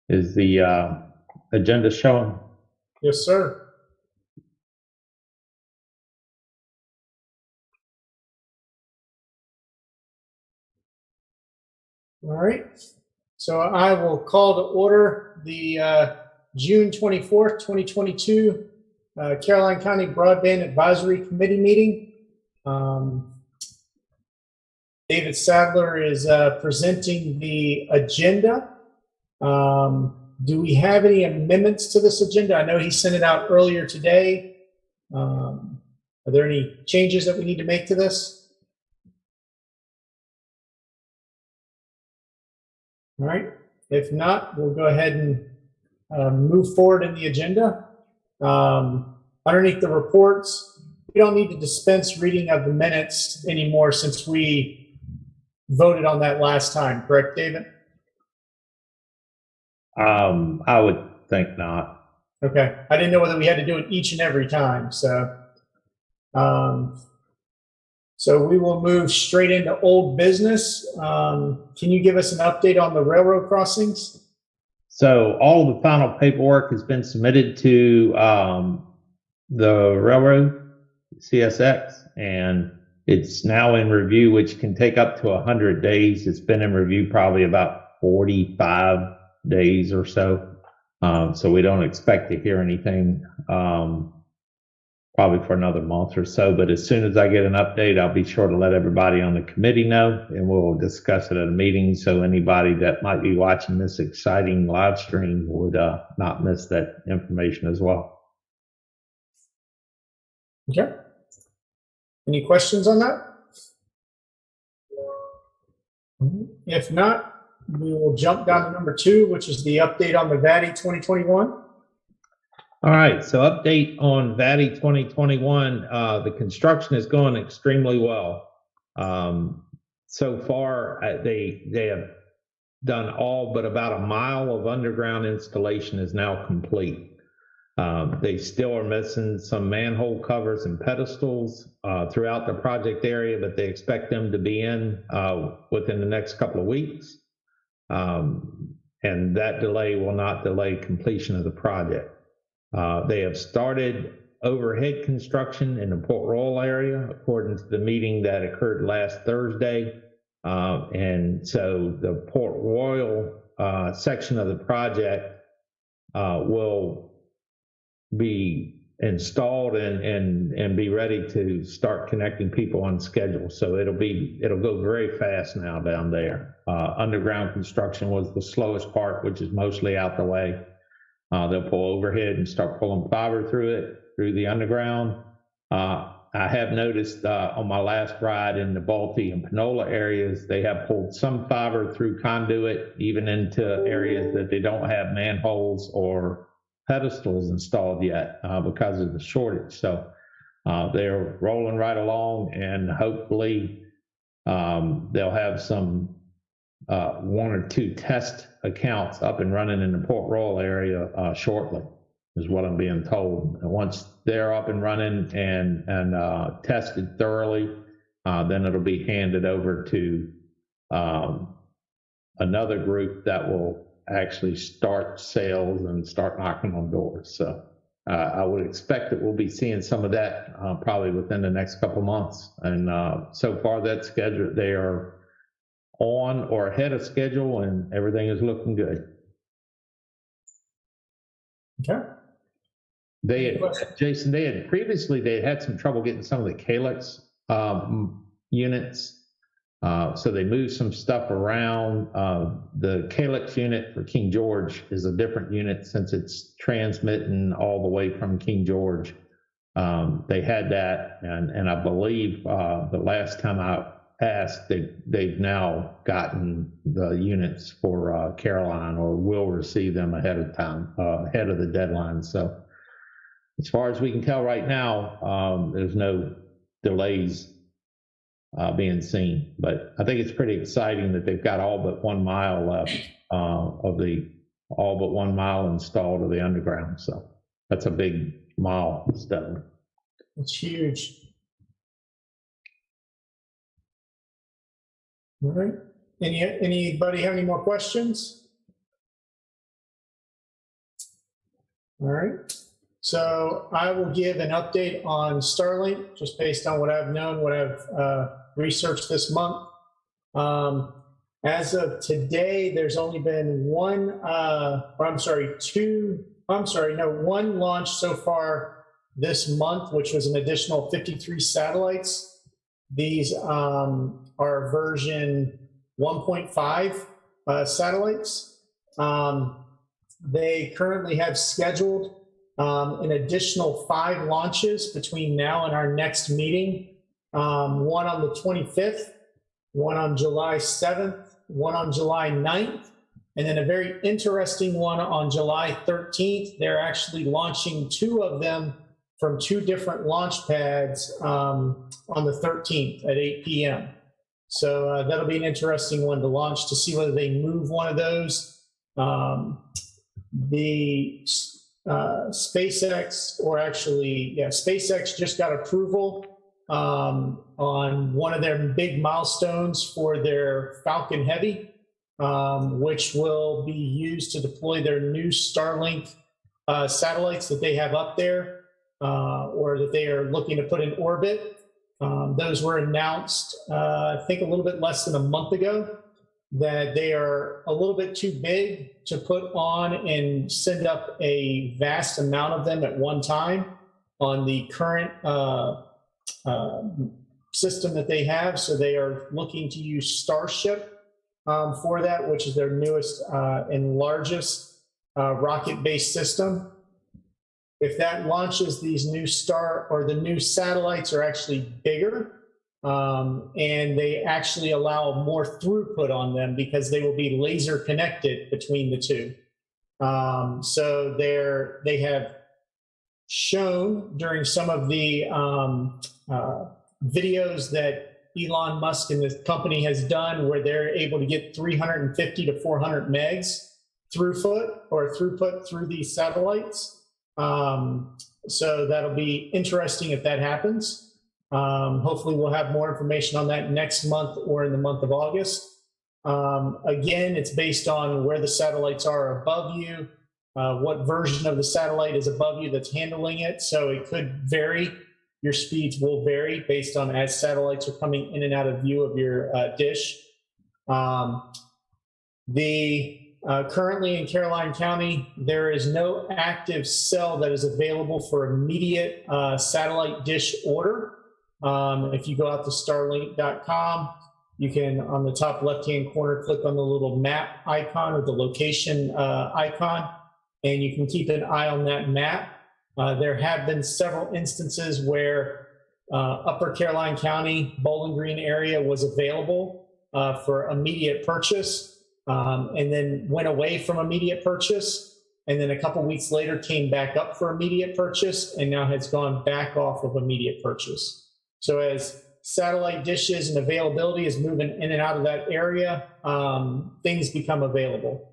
Is the agenda showing? Yes, sir. All right. So I will call to order the June 24th, 2022 Caroline County Broadband Advisory Committee meeting. David Sadler is presenting the agenda. Do we have any amendments to this agenda? I know he sent it out earlier today. Are there any changes that we need to make to this? All right. If not, we'll go ahead and move forward in the agenda. Underneath the reports, we don't need to dispense reading of the minutes anymore since we voted on that last time, correct, David? I would think not. Okay. I didn't know whether we had to do it each and every time. So we will move straight into old business. Can you give us an update on the railroad crossings? So all the final paperwork has been submitted to the railroad, CSX, and it's now in review, which can take up to 100 days. It's been in review probably about 45 days or so. So we don't expect to hear anything probably for another month or so. But as soon as I get an update, I'll be sure to let everybody on the committee know, and we'll discuss it at a meeting. So anybody that might be watching this exciting live stream would not miss that information as well. Okay. Any questions on that? If not, we will jump down to number 2, which is the update on the Vatti 2021. All right, so update on Vatti 2021. The construction is going extremely well. So far, they have done all but about a mile of underground installation is now complete. They still are missing some manhole covers and pedestals throughout the project area, but they expect them to be in within the next couple of weeks. And that delay will not delay completion of the project. They have started overhead construction in the Port Royal area, according to the meeting that occurred last Thursday. And so the Port Royal section of the project will be installed and be ready to start connecting people on schedule. So it'll go very fast now down there. Underground construction was the slowest part, which is mostly out the way. They'll pull overhead and start pulling fiber through the underground. I have noticed on my last ride in the Vatti and Panola areas, they have pulled some fiber through conduit, even into areas that they don't have manholes or pedestals installed yet because of the shortage. So they're rolling right along, and hopefully they'll have some 1 or 2 test accounts up and running in the Port Royal area shortly, is what I'm being told. And once they're up and running and tested thoroughly, then it'll be handed over to another group that will actually start sales and start knocking on doors. So I would expect that we'll be seeing some of that probably within the next couple months. And so far that schedule, they are on or ahead of schedule, and everything is looking good. Okay. Jason, they had some trouble getting some of the calyx units. So they moved some stuff around. The calyx unit for King George is a different unit since it's transmitting all the way from King George. They had that, and I believe the last time I asked, they've now gotten the units for Caroline, or will receive them ahead of time, ahead of the deadline. So as far as we can tell right now, there's no delays being seen. But I think it's pretty exciting that they've got all but 1 mile left all but 1 mile installed of the underground. So that's a big milestone. It's huge. All right. Anybody have any more questions? All right. So I will give an update on Starlink, just based on what I've known, what I've researched this month. As of today, there's only been one launch so far this month, which was an additional 53 satellites. These are version 1.5 satellites. They currently have scheduled an additional 5 launches between now and our next meeting. One on the 25th, one on July 7th, one on July 9th, and then a very interesting one on July 13th. They're actually launching 2 of them from 2 different launch pads on the 13th at 8 p.m. So that'll be an interesting one to launch, to see whether they move one of those. SpaceX just got approval on one of their big milestones for their Falcon Heavy, which will be used to deploy their new Starlink satellites that they have up there, or that they are looking to put in orbit. Those were announced, I think, a little bit less than a month ago, that they are a little bit too big to put on and send up a vast amount of them at one time on the current system that they have. So they are looking to use Starship for that, which is their newest and largest rocket-based system. If that launches, these new the new satellites are actually bigger. And they actually allow more throughput on them because they will be laser connected between the 2. So they have shown during some of the videos that Elon Musk and the company has done, where they're able to get 350 to 400 megs throughput through these satellites. So that'll be interesting if that happens. Hopefully we'll have more information on that next month or in the month of August. Again, it's based on where the satellites are above you, what version of the satellite is above you that's handling it. So it could vary. Your speeds will vary based on as satellites are coming in and out of view of your dish. Currently in Caroline County, there is no active cell that is available for immediate satellite dish order. If you go out to starlink.com, you can, on the top left-hand corner, click on the little map icon or the location icon, and you can keep an eye on that map. There have been several instances where Upper Caroline County, Bowling Green area was available for immediate purchase, and then went away from immediate purchase, and then a couple weeks later came back up for immediate purchase, and now has gone back off of immediate purchase. So as satellite dishes and availability is moving in and out of that area, things become available.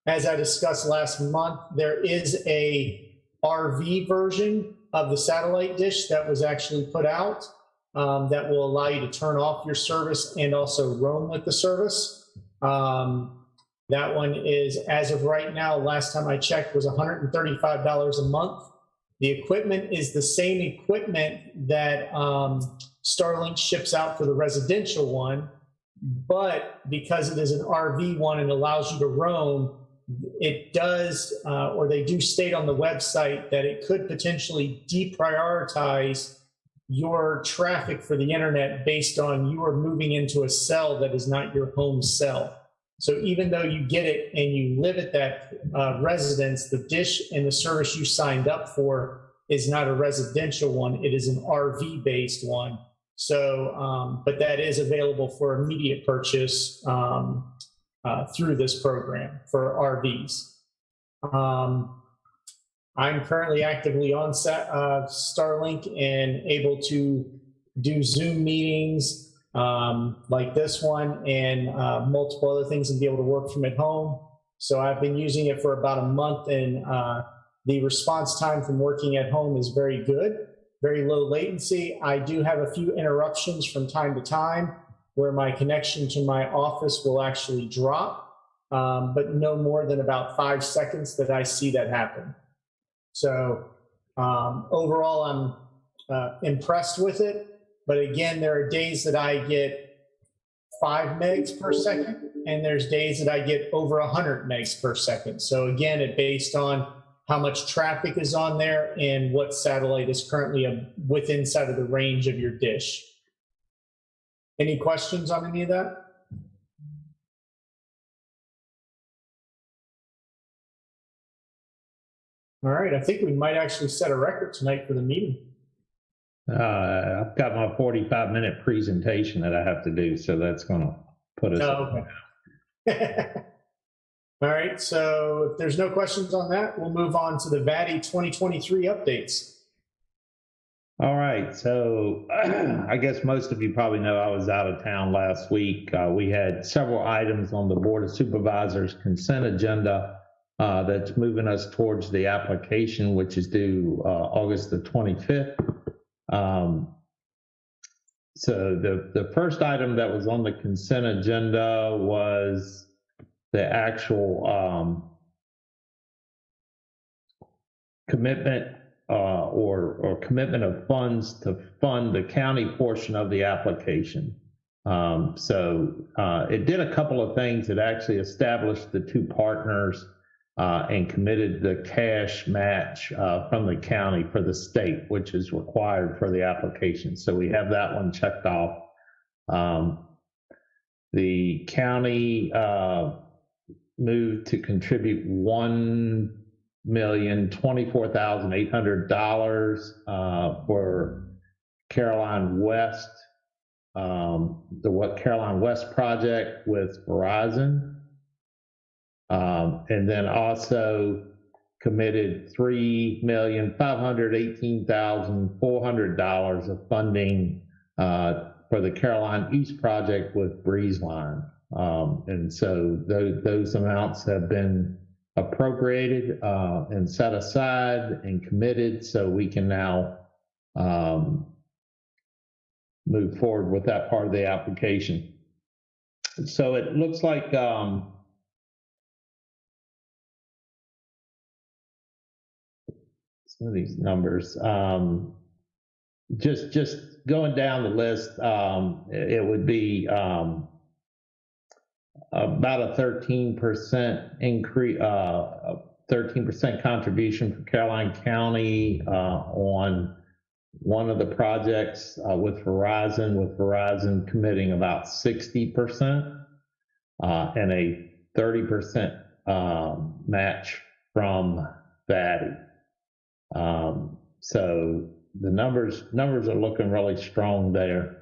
As I discussed last month, there is a RV version of the satellite dish that was actually put out that will allow you to turn off your service and also roam with the service. That one is, as of right now, last time I checked, was $135 a month. The equipment is the same equipment that Starlink ships out for the residential one, but because it is an RV one and allows you to roam, it does, or they do state on the website that it could potentially deprioritize your traffic for the internet based on you are moving into a cell that is not your home cell. So even though you get it and you live at that residence, the dish and the service you signed up for is not a residential one. It is an RV-based one. So, but that is available for immediate purchase through this program for RVs. I'm currently actively on Starlink and able to do Zoom meetings like this one and multiple other things and be able to work from at home. So I've been using it for about a month, and the response time from working at home is very good, very low latency. I do have a few interruptions from time to time where my connection to my office will actually drop. but no more than about 5 seconds that I see that happen. So overall, I'm impressed with it. But again, there are days that I get 5 megs per second, and there's days that I get over 100 megs per second. So again, it's based on how much traffic is on there and what satellite is currently within inside of the range of your dish. Any questions on any of that? All right, I think we might actually set a record tonight for the meeting. I've got my 45-minute presentation that I have to do, so that's going to put us. Oh, okay. All right, so if there's no questions on that, we'll move on to the Vatti 2023 updates. All right, so I guess most of you probably know I was out of town last week. We had several items on the Board of Supervisors consent agenda that's moving us towards the application, which is due August the 25th. So the first item that was on the consent agenda was the actual commitment or commitment of funds to fund the county portion of the application. So it did a couple of things. It actually established the two partners and committed the cash match from the county for the state, which is required for the application. So we have that one checked off. The county moved to contribute $1,024,800 for Caroline West, the Caroline West project with Verizon. And then also committed $3,518,400 of funding for the Caroline East project with Breezeline. And so those amounts have been appropriated and set aside and committed, so we can now move forward with that part of the application. So it looks like some of these numbers, just going down the list, it would be about a 13% increase, 13% contribution for Caroline County on one of the projects with Verizon committing about 60%, and a 30% match from Vatti. So the numbers are looking really strong there.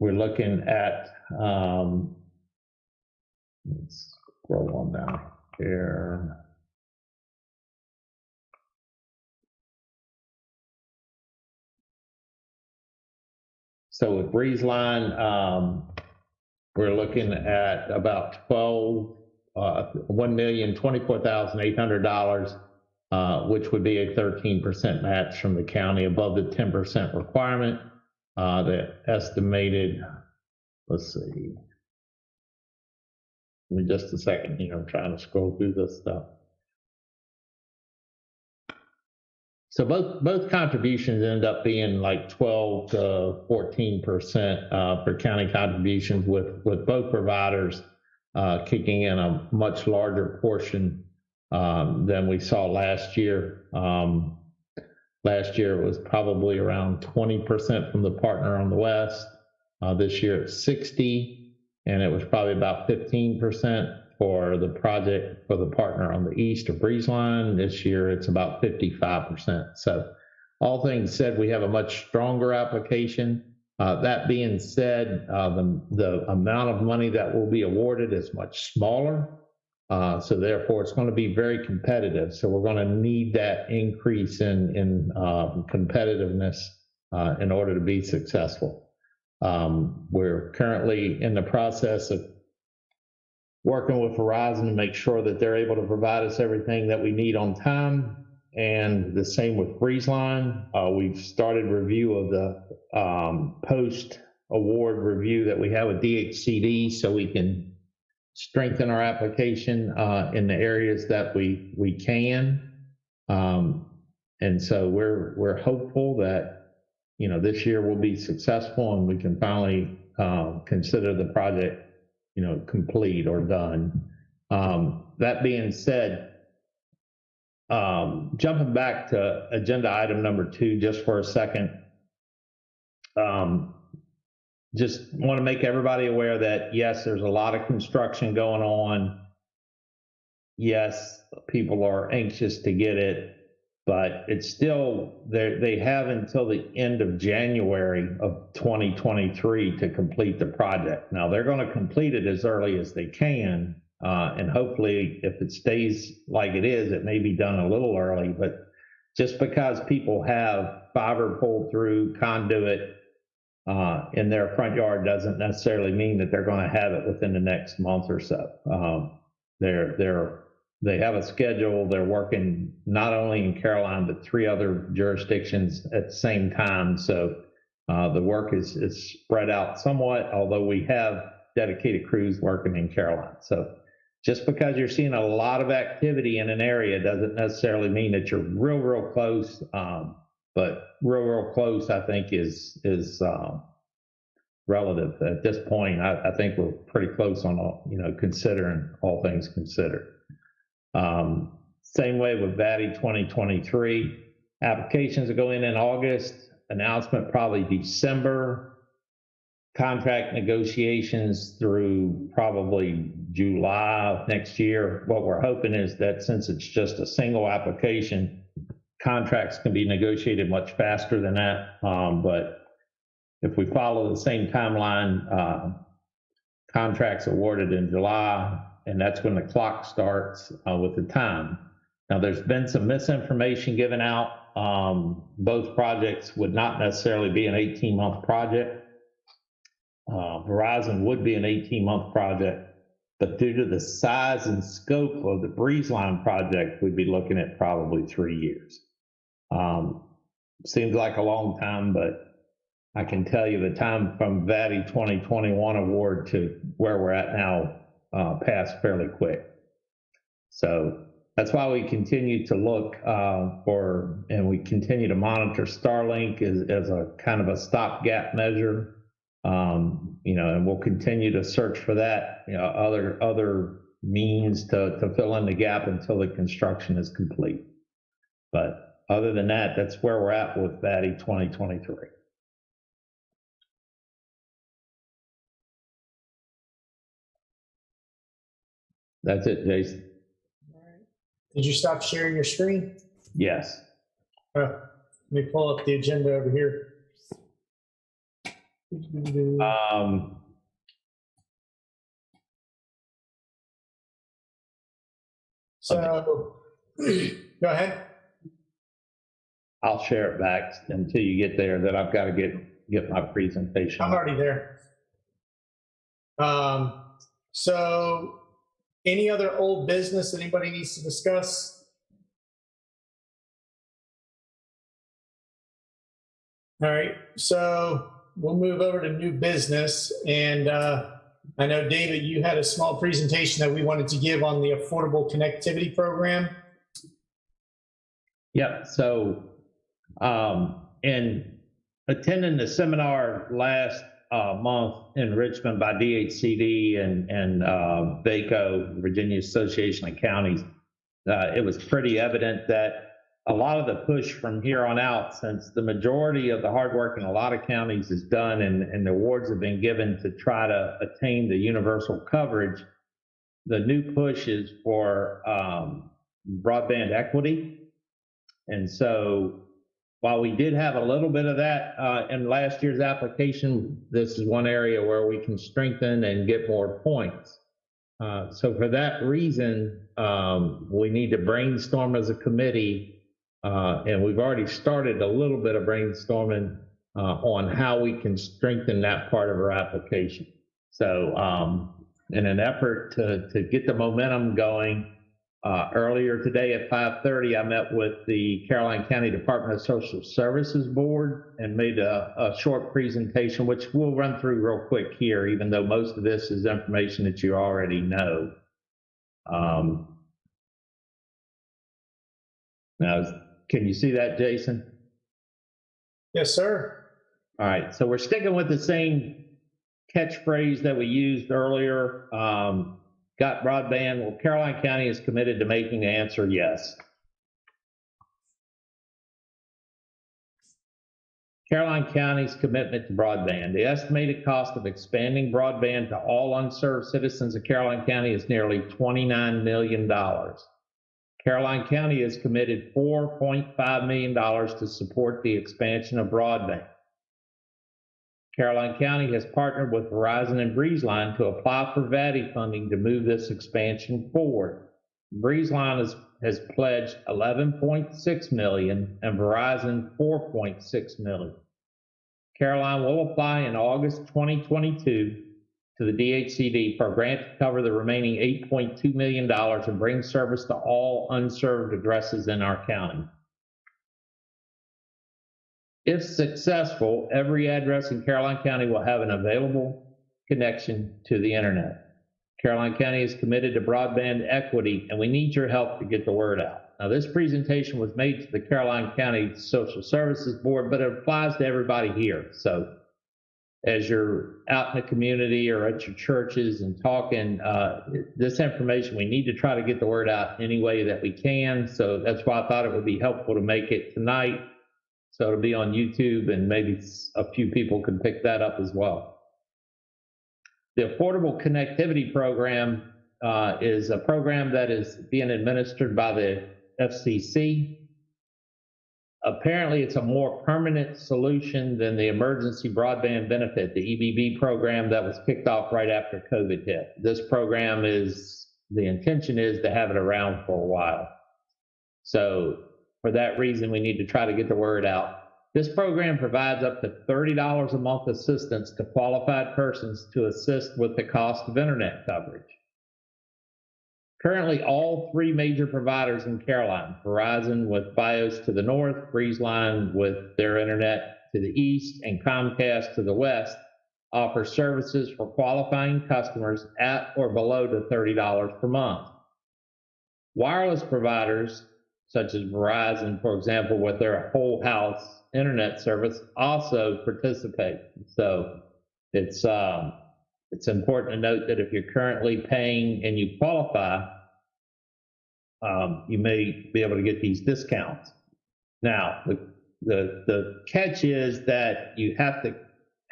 We're looking at, let's scroll on down here. So with Breezeline, we're looking at about $1,024,800, which would be a 13% match from the county above the 10% requirement. The estimated, let's see, give me just a second here, I'm trying to scroll through this stuff. So both contributions end up being like 12 to 14% for county contributions, with both providers kicking in a much larger portion than we saw last year. Last year it was probably around 20% from the partner on the west. This year it's 60, and it was probably about 15% for the project for the partner on the east of Breezeline. This year it's about 55%. So all things said, we have a much stronger application. That being said, the amount of money that will be awarded is much smaller. So therefore it's going to be very competitive. So we're going to need that increase in competitiveness in order to be successful. We're currently in the process of working with Verizon to make sure that they're able to provide us everything that we need on time. And the same with Breezeline. We've started review of the post award review that we have with DHCD so we can strengthen our application in the areas that we can. And so we're hopeful that, you know, this year will be successful and we can finally consider the project, you know, complete or done. That being said, jumping back to agenda item number 2 just for a second, just want to make everybody aware that yes, there's a lot of construction going on. Yes, people are anxious to get it, but it's still, they have until the end of January of 2023 to complete the project. Now they're going to complete it as early as they can. And hopefully if it stays like it is, it may be done a little early, but just because people have fiber pulled through conduit in their front yard doesn't necessarily mean that they're going to have it within the next month or so. They have a schedule. They're working not only in Caroline, but 3 other jurisdictions at the same time. So the work is spread out somewhat, although we have dedicated crews working in Caroline. So just because you're seeing a lot of activity in an area doesn't necessarily mean that you're real close. But real close, I think, is relative at this point. I think we're pretty close on all, you know, considering all things considered. Same way with Vatti 2023. Applications will go in August, announcement probably December, contract negotiations through probably July of next year. What we're hoping is that since it's just a single application, contracts can be negotiated much faster than that. But if we follow the same timeline, contracts awarded in July, and that's when the clock starts with the time. Now, there's been some misinformation given out. Both projects would not necessarily be an 18-month project. Verizon would be an 18-month project, but due to the size and scope of the Breeze Line project, we'd be looking at probably 3 years. Seems like a long time, but I can tell you the time from Vatti 2021 award to where we're at now passed fairly quick. So that's why we continue to look and we continue to monitor Starlink as a kind of a stopgap measure. You know, and we'll continue to search for that, you know, other means to fill in the gap until the construction is complete. But other than that, that's where we're at with Vatti 2023. That's it, Jason. All right. Did you stop sharing your screen? Yes. Let me pull up the agenda over here. So, go ahead. I'll share it back until you get there. Then I've got to get my presentation. I'm already there. So, any other old business that anybody needs to discuss? All right. So we'll move over to new business, and I know, David, you had a small presentation that we wanted to give on the Affordable Connectivity Program. Yep. So, in attending the seminar last month in Richmond by DHCD and VACO, Virginia Association of Counties, it was pretty evident that a lot of the push from here on out, since the majority of the hard work in a lot of counties is done and the awards have been given to try to attain the universal coverage, the new push is for broadband equity. And so while we did have a little bit of that in last year's application, this is one area where we can strengthen and get more points. So for that reason, we need to brainstorm as a committee, and we've already started a little bit of brainstorming on how we can strengthen that part of our application. So in an effort to get the momentum going, Earlier today at 5:30, I met with the Caroline County Department of Social Services Board and made a short presentation, which we'll run through real quick here, even though most of this is information that you already know. Now, can you see that, Jason? Yes, sir. All right, so we're sticking with the same catchphrase that we used earlier. Got broadband? Well, Caroline County is committed to making the answer yes. Caroline County's commitment to broadband. The estimated cost of expanding broadband to all unserved citizens of Caroline County is nearly $29 million. Caroline County has committed $4.5 million to support the expansion of broadband. Caroline County has partnered with Verizon and BreezeLine to apply for Vatti funding to move this expansion forward. BreezeLine has pledged $11.6 million and Verizon $4.6 million. Caroline will apply in August 2022 to the DHCD for a grant to cover the remaining $8.2 million and bring service to all unserved addresses in our county. If successful, every address in Caroline County will have an available connection to the internet. Caroline County is committed to broadband equity, and we need your help to get the word out. Now, this presentation was made to the Caroline County Social Services Board, but it applies to everybody here. So as you're out in the community or at your churches and talking, this information, we need to try to get the word out any way that we can. So that's why I thought it would be helpful to make it tonight. So it'll be on YouTube, and maybe a few people can pick that up as well. The Affordable Connectivity Program is a program that is being administered by the FCC. Apparently, it's a more permanent solution than the Emergency Broadband Benefit, the EBB program that was kicked off right after COVID hit. This program the intention is to have it around for a while. So for that reason, we need to try to get the word out. This program provides up to $30 a month assistance to qualified persons to assist with the cost of internet coverage. Currently, all three major providers in Caroline, Verizon with Fios to the north, BreezeLine with their internet to the east, and Comcast to the west, offer services for qualifying customers at or below the $30 per month. Wireless providers, such as Verizon, for example, with their whole house internet service, also participate. So it's important to note that if you're currently paying and you qualify, you may be able to get these discounts. Now, the catch is that you have to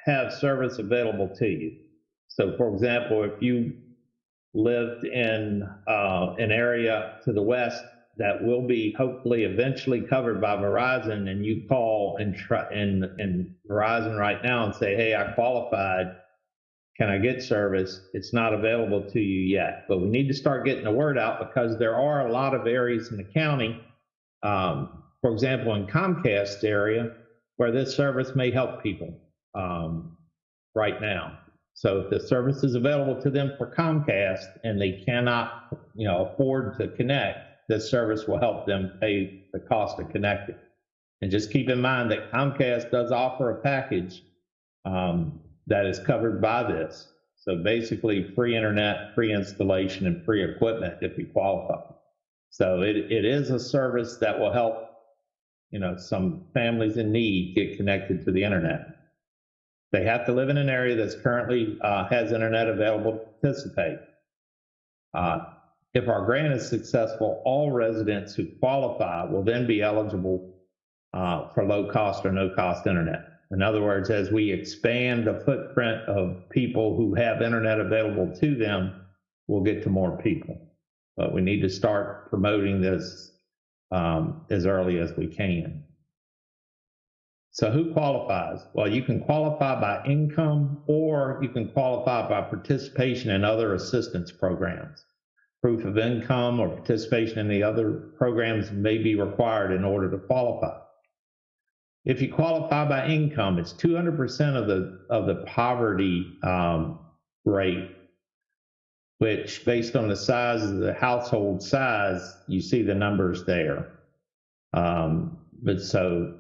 have service available to you. So, for example, if you lived in an area to the west that will be hopefully eventually covered by Verizon, and you call and Verizon right now and say, hey, I qualified, can I get service? It's not available to you yet, but we need to start getting the word out because there are a lot of areas in the county, for example, in Comcast area, where this service may help people right now. So if the service is available to them for Comcast and they cannot, afford to connect, this service will help them pay the cost of connecting. And just keep in mind that Comcast does offer a package that is covered by this. So basically free internet, free installation, and free equipment if you qualify. So it is a service that will help, some families in need get connected to the internet. They have to live in an area that's currently has internet available to participate. If our grant is successful, all residents who qualify will then be eligible for low cost or no cost internet. In other words, as we expand the footprint of people who have internet available to them, we'll get to more people. But we need to start promoting this as early as we can. So who qualifies? Well, you can qualify by income, or you can qualify by participation in other assistance programs. Proof of income or participation in the other programs may be required in order to qualify. If you qualify by income, it's 200% of the poverty rate which based on the size of the household size, you see the numbers there. But so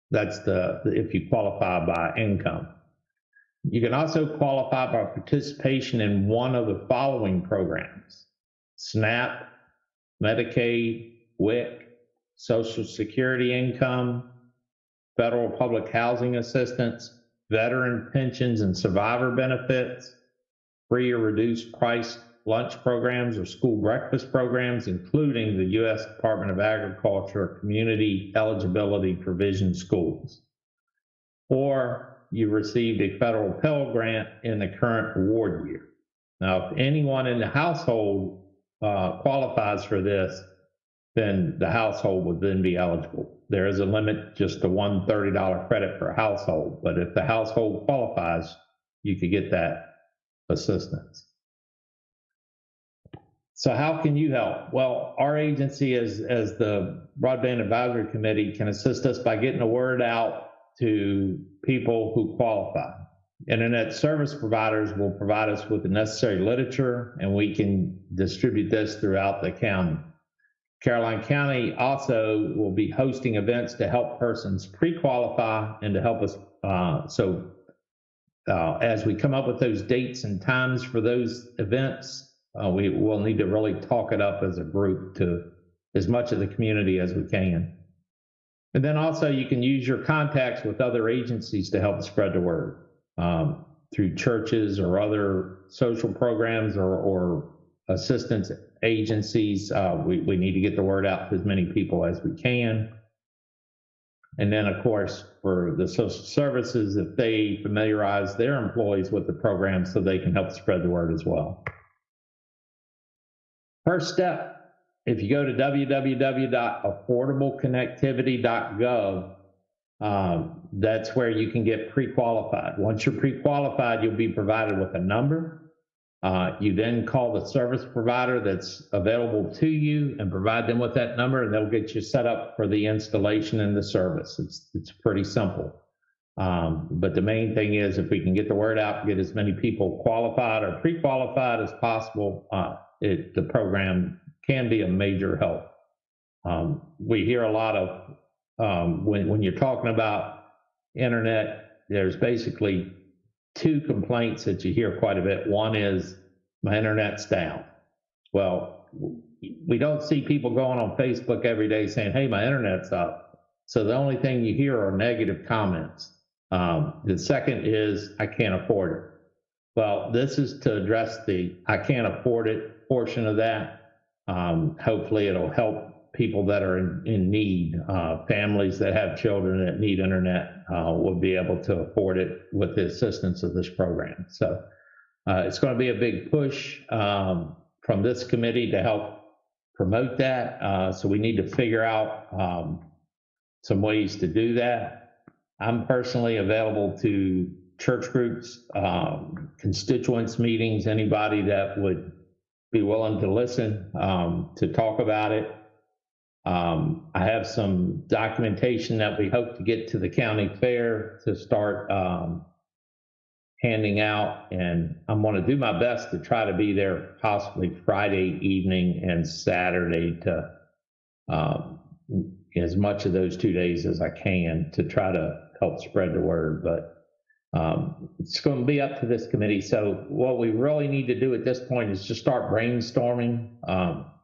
that's if you qualify by income. You can also qualify by participation in one of the following programs: SNAP, Medicaid, WIC, Social Security income, federal public housing assistance, veteran pensions and survivor benefits, free or reduced price lunch programs or school breakfast programs, including the U.S. Department of Agriculture Community Eligibility Provision schools. Or you received a federal Pell Grant in the current award year. Now, if anyone in the household qualifies for this, then the household would then be eligible. There is a limit just to one $30 credit per household, but if the household qualifies, you could get that assistance. So how can you help? Well, our agency as the Broadband Advisory Committee can assist us by getting the word out to people who qualify. Internet service providers will provide us with the necessary literature, and we can distribute this throughout the county. Caroline County also will be hosting events to help persons pre-qualify and to help us. As we come up with those dates and times for those events, we will need to really talk it up as a group to as much of the community as we can. And then also you can use your contacts with other agencies to help spread the word through churches or other social programs or assistance agencies. We need to get the word out to as many people as we can. And then, of course, for the social services, if they familiarize their employees with the program so they can help spread the word as well. First step, if you go to www.affordableconnectivity.gov, that's where you can get pre-qualified. Once you're pre-qualified, you'll be provided with a number. You then call the service provider that's available to you and provide them with that number, and they'll get you set up for the installation and the service. It's pretty simple. But the main thing is if we can get the word out, get as many people qualified or pre-qualified as possible, the program can be a major help. We hear a lot of, when you're talking about internet, there's basically two complaints that you hear quite a bit. One is, my internet's down. Well, we don't see people going on Facebook every day saying, hey, my internet's up. So the only thing you hear are negative comments. The second is, I can't afford it. Well, this is to address the I can't afford it portion of that. Hopefully it'll help people that are in need. Families that have children that need internet will be able to afford it with the assistance of this program. So it's going to be a big push from this committee to help promote that. So we need to figure out some ways to do that. I'm personally available to church groups, constituents meetings, anybody that would be willing to listen, to talk about it. I have some documentation that we hope to get to the county fair to start handing out, and I'm going to do my best to try to be there possibly Friday evening and Saturday to as much of those 2 days as I can to try to help spread the word. But it's going to be up to this committee. So what we really need to do at this point is just start brainstorming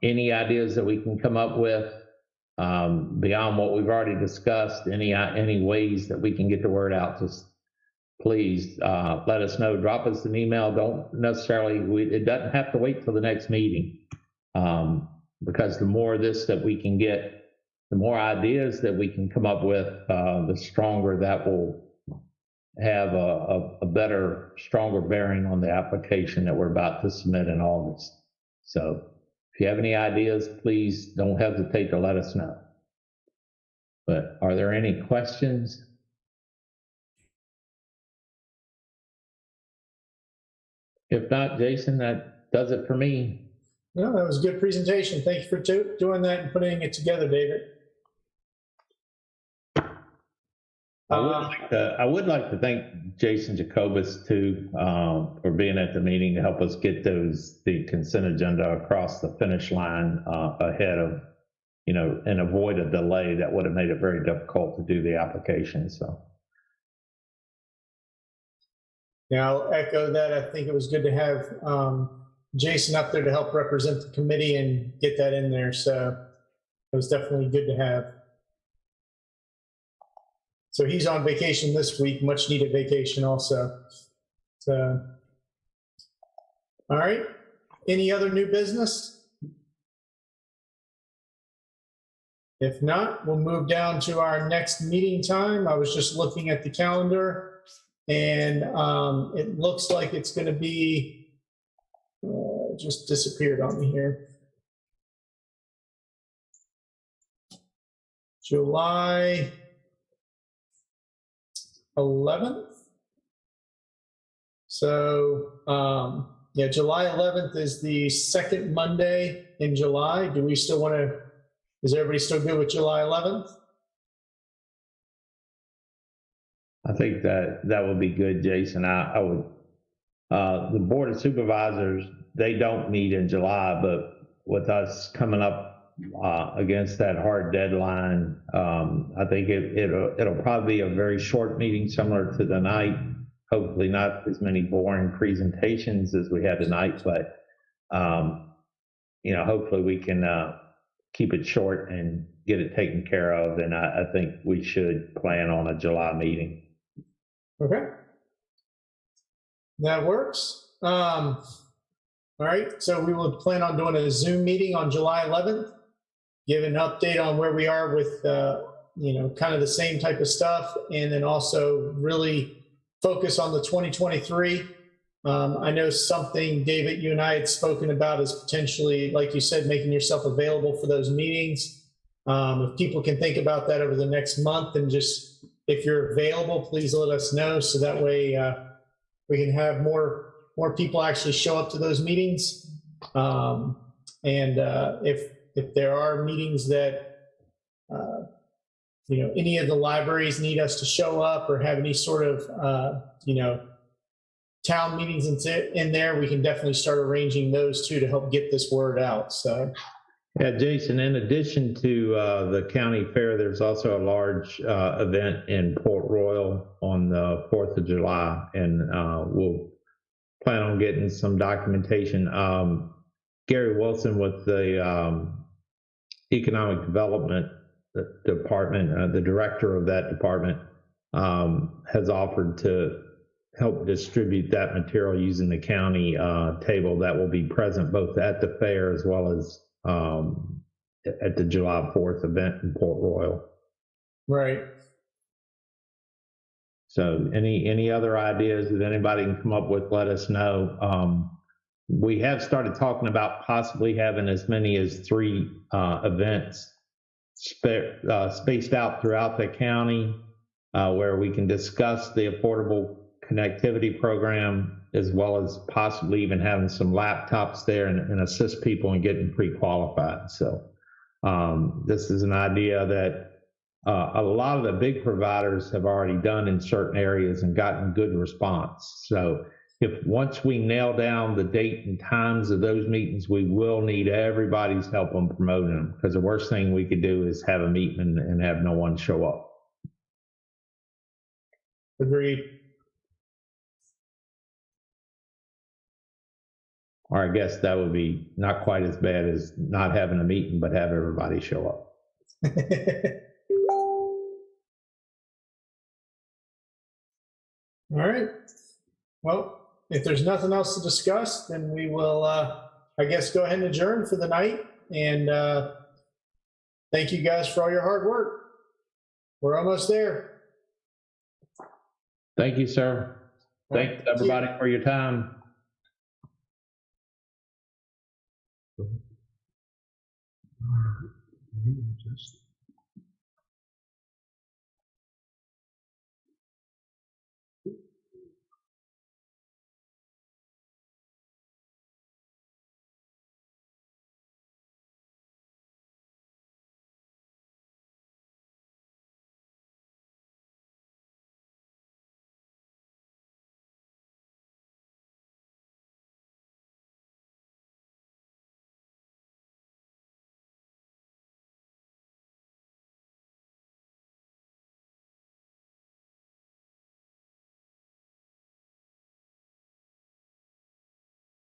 any ideas that we can come up with beyond what we've already discussed, any ways that we can get the word out. Just please let us know, drop us an email. Don't necessarily, it doesn't have to wait till the next meeting, because the more of this that we can get, the more ideas that we can come up with, the stronger that will have a better, stronger bearing on the application that we're about to submit in August. So if you have any ideas, please don't hesitate to let us know. But are there any questions? If not, Jason, that does it for me. No, that was a good presentation. Thank you for doing that and putting it together, David. I would like to thank Jason Jacobus too, for being at the meeting to help us get the consent agenda across the finish line, ahead of, and avoid a delay that would have made it very difficult to do the application. So. Yeah, I'll echo that. I think it was good to have Jason up there to help represent the committee and get that in there. So it was definitely good to have. So he's on vacation this week, much needed vacation also. So, all right. Any other new business? If not, we'll move down to our next meeting time. I was just looking at the calendar, and it looks like it's going to be, just disappeared on me here. July 11th. So, yeah, July 11th is the second Monday in July. Do we still want to, is everybody still good with July 11th? I think that would be good, Jason. I would, the Board of Supervisors, they don't meet in July, but with us coming up against that hard deadline, I think it'll probably be a very short meeting, similar to the night. Hopefully not as many boring presentations as we had tonight, but hopefully we can keep it short and get it taken care of. And I think we should plan on a July meeting. Okay, that works. All right, so we will plan on doing a Zoom meeting on July 11th. Give an update on where we are with, kind of the same type of stuff, and then also really focus on the 2023. I know something, David, you and I had spoken about is potentially, like you said, making yourself available for those meetings. If people can think about that over the next month, and just, if you're available, please let us know, so that way we can have more people actually show up to those meetings. If there are meetings that, any of the libraries need us to show up, or have any sort of, town meetings in there, we can definitely start arranging those too to help get this word out. So. Yeah, Jason, in addition to the county fair, there's also a large event in Port Royal on the 4th of July, and we'll plan on getting some documentation. Gary Wilson with the Economic Development Department, the director of that department, has offered to help distribute that material using the county table that will be present both at the fair as well as at the July 4th event in Port Royal. Right. So any other ideas that anybody can come up with, let us know. We have started talking about possibly having as many as 3 events spaced out throughout the county, where we can discuss the affordable connectivity program, as well as possibly even having some laptops there and assist people in getting pre-qualified. So this is an idea that a lot of the big providers have already done in certain areas and gotten good response. So once we nail down the date and times of those meetings, we will need everybody's help on promoting them, because the worst thing we could do is have a meeting and have no one show up. Agreed. Or I guess that would be not quite as bad as not having a meeting, but have everybody show up. All right. Well, if there's nothing else to discuss, then we will, I guess, go ahead and adjourn for the night. And thank you guys for all your hard work. We're almost there. Thank you, sir. Thanks, everybody, for your time. Mm-hmm.